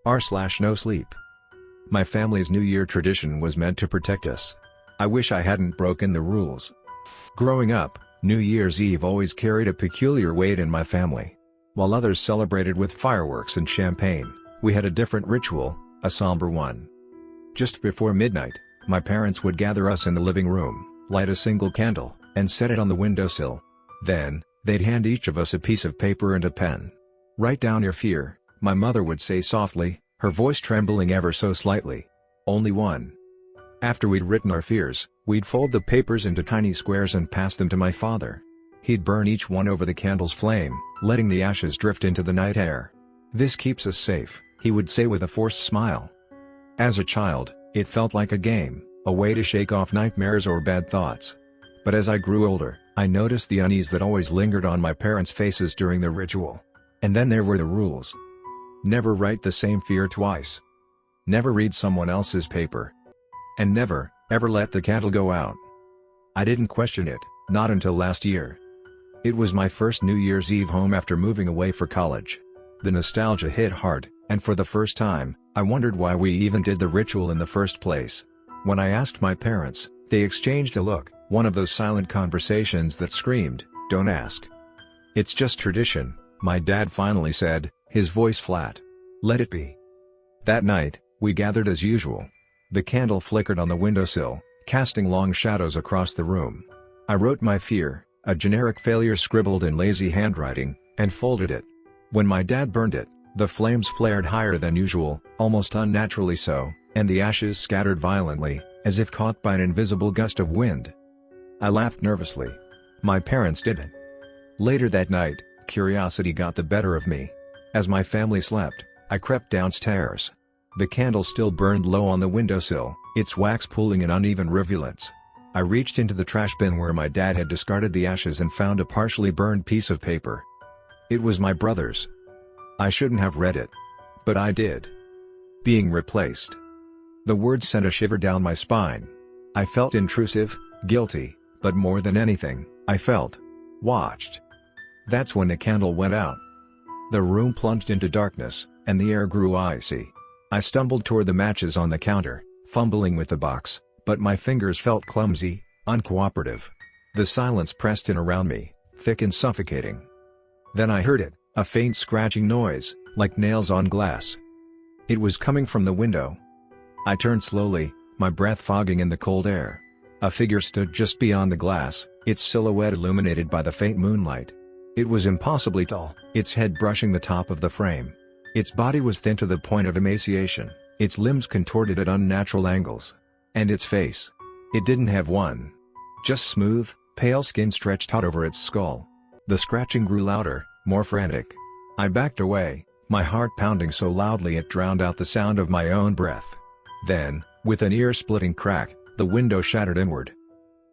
r/NoSleep. My family's New Year tradition was meant to protect us. I wish I hadn't broken the rules. Growing up, New Year's Eve always carried a peculiar weight in my family. While others celebrated with fireworks and champagne, we had a different ritual, a somber one. Just before midnight, my parents would gather us in the living room, light a single candle, and set it on the windowsill. Then, they'd hand each of us a piece of paper and a pen. "Write down your fear," my mother would say softly, her voice trembling ever so slightly. "Only one." After we'd written our fears, we'd fold the papers into tiny squares and pass them to my father. He'd burn each one over the candle's flame, letting the ashes drift into the night air. "This keeps us safe," he would say with a forced smile. As a child, it felt like a game, a way to shake off nightmares or bad thoughts. But as I grew older, I noticed the unease that always lingered on my parents' faces during the ritual. And then there were the rules. Never write the same fear twice. Never read someone else's paper. And never, ever let the candle go out. I didn't question it, not until last year. It was my first New Year's Eve home after moving away for college. The nostalgia hit hard, and for the first time, I wondered why we even did the ritual in the first place. When I asked my parents, they exchanged a look, one of those silent conversations that screamed, "Don't ask." "It's just tradition," my dad finally said, his voice flat. "Let it be." That night, we gathered as usual. The candle flickered on the windowsill, casting long shadows across the room. I wrote my fear, a generic failure scribbled in lazy handwriting, and folded it. When my dad burned it, the flames flared higher than usual, almost unnaturally so, and the ashes scattered violently, as if caught by an invisible gust of wind. I laughed nervously. My parents didn't. Later that night, curiosity got the better of me. As my family slept, I crept downstairs. The candle still burned low on the windowsill, its wax pooling in uneven rivulets. I reached into the trash bin where my dad had discarded the ashes and found a partially burned piece of paper. It was my brother's. I shouldn't have read it. But I did. "Being replaced." The words sent a shiver down my spine. I felt intrusive, guilty, but more than anything, I felt watched. That's when the candle went out. The room plunged into darkness, and the air grew icy. I stumbled toward the matches on the counter, fumbling with the box, but my fingers felt clumsy, uncooperative. The silence pressed in around me, thick and suffocating. Then I heard it, a faint scratching noise, like nails on glass. It was coming from the window. I turned slowly, my breath fogging in the cold air. A figure stood just beyond the glass, its silhouette illuminated by the faint moonlight. It was impossibly tall, its head brushing the top of the frame. Its body was thin to the point of emaciation, its limbs contorted at unnatural angles. And its face. It didn't have one. Just smooth, pale skin stretched out over its skull. The scratching grew louder, more frantic. I backed away, my heart pounding so loudly it drowned out the sound of my own breath. Then, with an ear-splitting crack, the window shattered inward.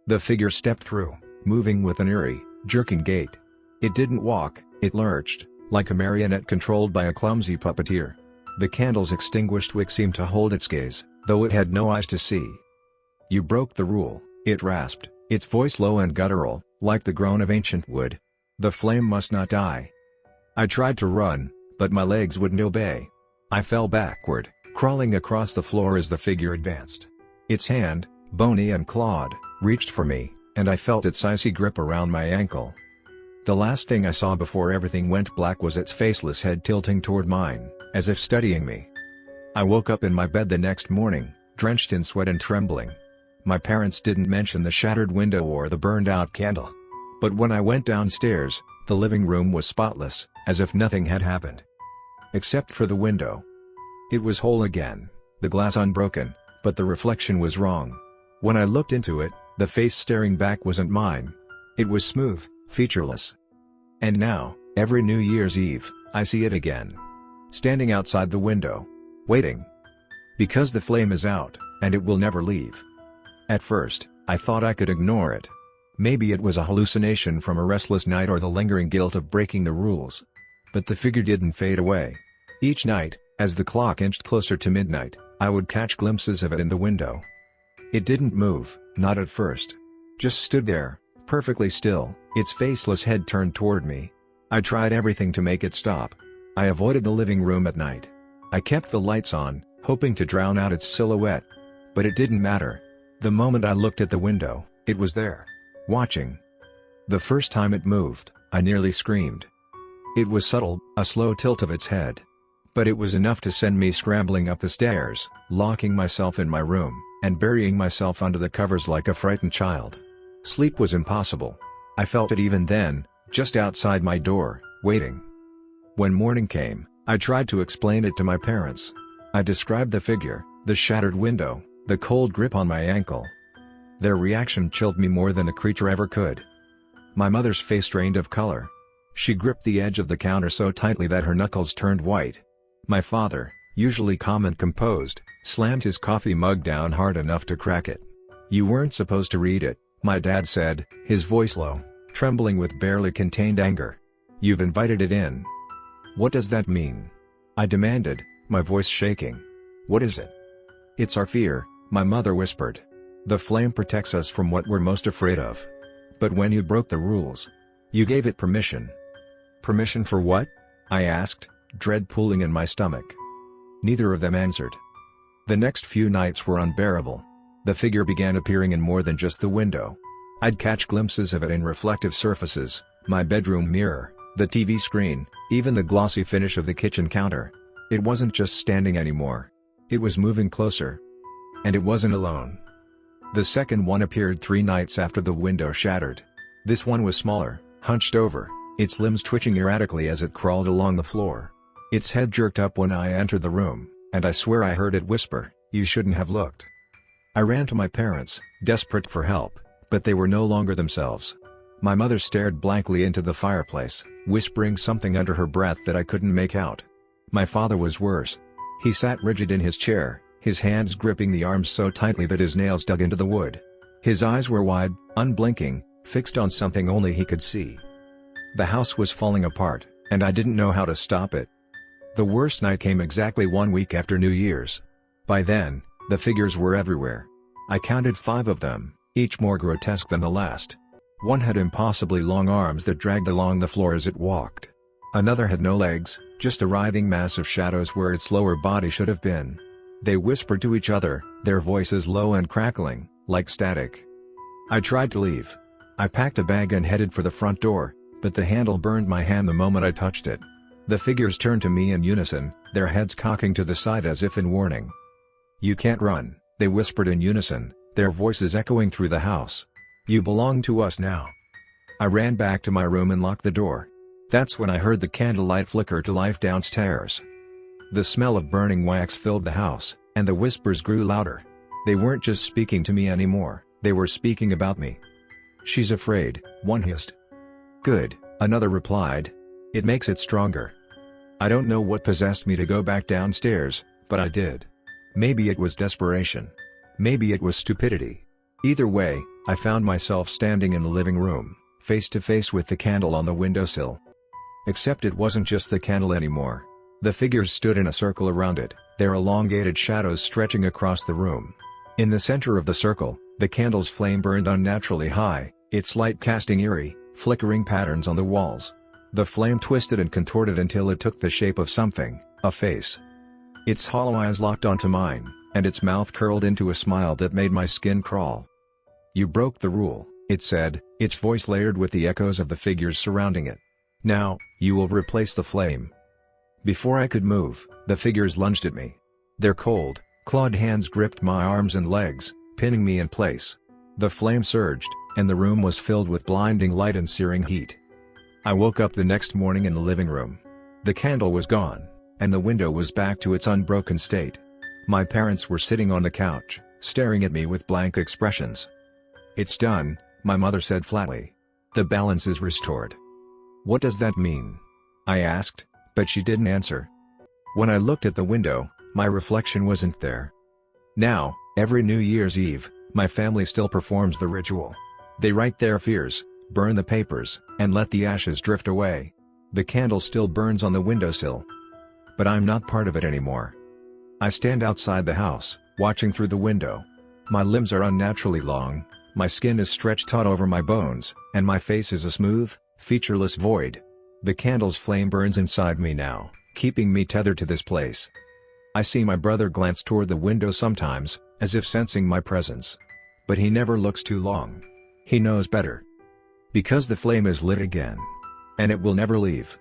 The figure stepped through, moving with an eerie, jerking gait. It didn't walk, it lurched, like a marionette controlled by a clumsy puppeteer. The candle's extinguished wick seemed to hold its gaze, though it had no eyes to see. "You broke the rule," it rasped, its voice low and guttural, like the groan of ancient wood. "The flame must not die." I tried to run, but my legs wouldn't obey. I fell backward, crawling across the floor as the figure advanced. Its hand, bony and clawed, reached for me, and I felt its icy grip around my ankle. The last thing I saw before everything went black was its faceless head tilting toward mine, as if studying me. I woke up in my bed the next morning, drenched in sweat and trembling. My parents didn't mention the shattered window or the burned-out candle. But when I went downstairs, the living room was spotless, as if nothing had happened. Except for the window. It was whole again, the glass unbroken, but the reflection was wrong. When I looked into it, the face staring back wasn't mine. It was smooth, featureless. And now, every New Year's Eve, I see it again. Standing outside the window. Waiting. Because the flame is out, and it will never leave. At first, I thought I could ignore it. Maybe it was a hallucination from a restless night or the lingering guilt of breaking the rules. But the figure didn't fade away. Each night, as the clock inched closer to midnight, I would catch glimpses of it in the window. It didn't move, not at first. Just stood there, perfectly still, its faceless head turned toward me. I tried everything to make it stop. I avoided the living room at night. I kept the lights on, hoping to drown out its silhouette. But it didn't matter. The moment I looked at the window, it was there. Watching. The first time it moved, I nearly screamed. It was subtle, a slow tilt of its head. But it was enough to send me scrambling up the stairs, locking myself in my room, and burying myself under the covers like a frightened child. Sleep was impossible. I felt it even then, just outside my door, waiting. When morning came, I tried to explain it to my parents. I described the figure, the shattered window, the cold grip on my ankle. Their reaction chilled me more than the creature ever could. My mother's face drained of color. She gripped the edge of the counter so tightly that her knuckles turned white. My father, usually calm and composed, slammed his coffee mug down hard enough to crack it. "You weren't supposed to read it," my dad said, his voice low, trembling with barely contained anger. "You've invited it in." "What does that mean?" I demanded, my voice shaking. "What is it?" "It's our fear," my mother whispered. "The flame protects us from what we're most afraid of. But when you broke the rules, you gave it permission." "Permission for what?" I asked, dread pooling in my stomach. Neither of them answered. The next few nights were unbearable. The figure began appearing in more than just the window. I'd catch glimpses of it in reflective surfaces, my bedroom mirror, the TV screen, even the glossy finish of the kitchen counter. It wasn't just standing anymore. It was moving closer. And it wasn't alone. The second one appeared 3 nights after the window shattered. This one was smaller, hunched over, its limbs twitching erratically as it crawled along the floor. Its head jerked up when I entered the room, and I swear I heard it whisper, "You shouldn't have looked." I ran to my parents, desperate for help, but they were no longer themselves. My mother stared blankly into the fireplace, whispering something under her breath that I couldn't make out. My father was worse. He sat rigid in his chair, his hands gripping the arms so tightly that his nails dug into the wood. His eyes were wide, unblinking, fixed on something only he could see. The house was falling apart, and I didn't know how to stop it. The worst night came exactly 1 week after New Year's. By then, the figures were everywhere. I counted 5 of them, each more grotesque than the last. One had impossibly long arms that dragged along the floor as it walked. Another had no legs, just a writhing mass of shadows where its lower body should have been. They whispered to each other, their voices low and crackling, like static. I tried to leave. I packed a bag and headed for the front door, but the handle burned my hand the moment I touched it. The figures turned to me in unison, their heads cocking to the side as if in warning. "You can't run," they whispered in unison, their voices echoing through the house. "You belong to us now." I ran back to my room and locked the door. That's when I heard the candlelight flicker to life downstairs. The smell of burning wax filled the house, and the whispers grew louder. They weren't just speaking to me anymore, they were speaking about me. "She's afraid," one hissed. "Good," another replied. "It makes it stronger." I don't know what possessed me to go back downstairs, but I did. Maybe it was desperation. Maybe it was stupidity. Either way, I found myself standing in the living room, face to face with the candle on the windowsill. Except it wasn't just the candle anymore. The figures stood in a circle around it, their elongated shadows stretching across the room. In the center of the circle, the candle's flame burned unnaturally high, its light casting eerie, flickering patterns on the walls. The flame twisted and contorted until it took the shape of something, a face. Its hollow eyes locked onto mine, and its mouth curled into a smile that made my skin crawl. "You broke the rule," it said, its voice layered with the echoes of the figures surrounding it. "Now, you will replace the flame." Before I could move, the figures lunged at me. Their cold, clawed hands gripped my arms and legs, pinning me in place. The flame surged, and the room was filled with blinding light and searing heat. I woke up the next morning in the living room. The candle was gone, and the window was back to its unbroken state. My parents were sitting on the couch, staring at me with blank expressions. "It's done," my mother said flatly. "The balance is restored." "What does that mean?" I asked, but she didn't answer. When I looked at the window, my reflection wasn't there. Now, every New Year's Eve, my family still performs the ritual. They write their fears, burn the papers, and let the ashes drift away. The candle still burns on the windowsill. But I'm not part of it anymore. I stand outside the house, watching through the window. My limbs are unnaturally long, my skin is stretched taut over my bones, and my face is a smooth, featureless void. The candle's flame burns inside me now, keeping me tethered to this place. I see my brother glance toward the window sometimes, as if sensing my presence. But he never looks too long. He knows better. Because the flame is lit again. And it will never leave.